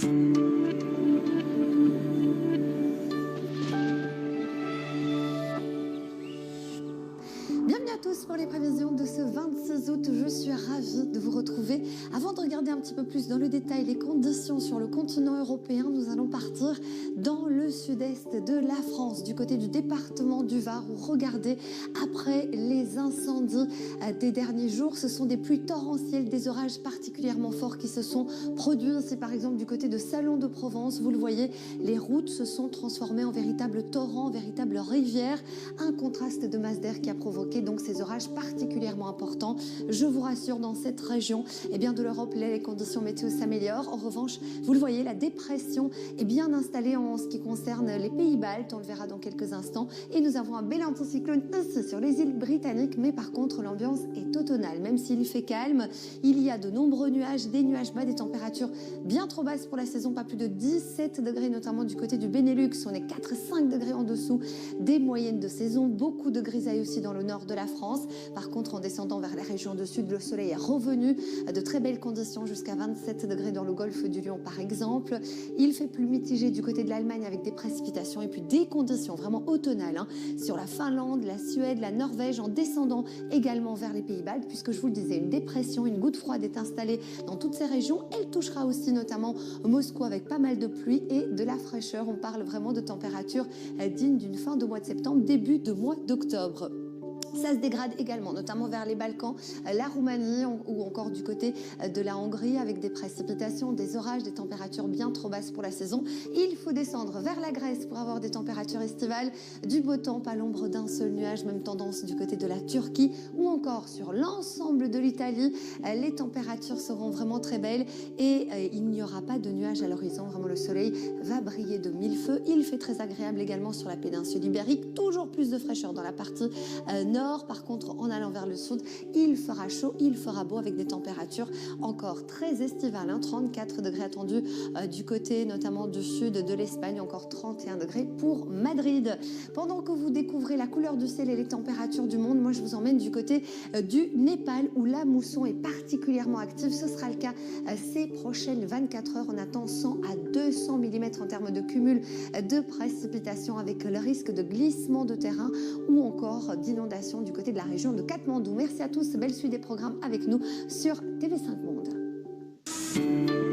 Bienvenue à tous pour les prévisions de ce 26 août. Je suis ravie de vous retrouver. Avant de regarder un petit peu plus dans le détail les conditions sur le continent européen, nous allons partir dans le sud-est de la France, du côté du département du Var, où regardez, après les incendies des derniers jours, ce sont des pluies torrentielles, des orages particulièrement forts qui se sont produits ici, par exemple du côté de Salon de Provence. Vous le voyez, les routes se sont transformées en véritables torrents, en véritables rivières. Un contraste de masse d'air qui a provoqué donc ces orages particulièrement importants. Je vous rassure, dans cette région de l'Europe, les conditions météo s'améliorent. En revanche, vous le voyez, la dépression est bien installée en ce qui concerne les pays baltes. On le verra dans quelques instants. Et nous avons un bel anticyclone ici sur les îles britanniques. Mais par contre, l'ambiance est automnale. Même s'il fait calme, il y a de nombreux nuages, des nuages bas, des températures bien trop basses pour la saison. Pas plus de 17 degrés, notamment du côté du Benelux. On est 4-5 degrés en dessous des moyennes de saison. Beaucoup de grisailles aussi dans le nord de la France. Par contre, en descendant vers la région du sud, le soleil est revenu. De très belles conditions, jusqu'à 27 degrés dans le golfe du Lion par exemple. Il fait plus mitigé du côté de l'Allemagne avec des précipitations et puis des conditions vraiment automnales sur la Finlande, la Suède, la Norvège, en descendant également vers les pays baltes, puisque je vous le disais, une dépression, une goutte froide est installée dans toutes ces régions. Elle touchera aussi notamment Moscou avec pas mal de pluie et de la fraîcheur. On parle vraiment de températures dignes d'une fin de mois de septembre, début de mois d'octobre. Ça se dégrade également, notamment vers les Balkans, la Roumanie ou encore du côté de la Hongrie avec des précipitations, des orages, des températures bien trop basses pour la saison. Il faut descendre vers la Grèce pour avoir des températures estivales, du beau temps, pas l'ombre d'un seul nuage, même tendance du côté de la Turquie ou encore sur l'ensemble de l'Italie. Les températures seront vraiment très belles et il n'y aura pas de nuages à l'horizon. Vraiment, le soleil va briller de mille feux. Il fait très agréable également sur la péninsule ibérique. Toujours plus de fraîcheur dans la partie nord. Par contre, en allant vers le sud, il fera chaud, il fera beau avec des températures encore très estivales. 34 degrés attendus du côté notamment du sud de l'Espagne, encore 31 degrés pour Madrid. Pendant que vous découvrez la couleur du ciel et les températures du monde, moi je vous emmène du côté du Népal où la mousson est particulièrement active. Ce sera le cas ces prochaines 24 heures. On attend 100 à 200 mm en termes de cumul de précipitations avec le risque de glissement de terrain ou encore d'inondation du côté de la région de Katmandou. Merci à tous, belle suite des programmes avec nous sur TV5 Monde.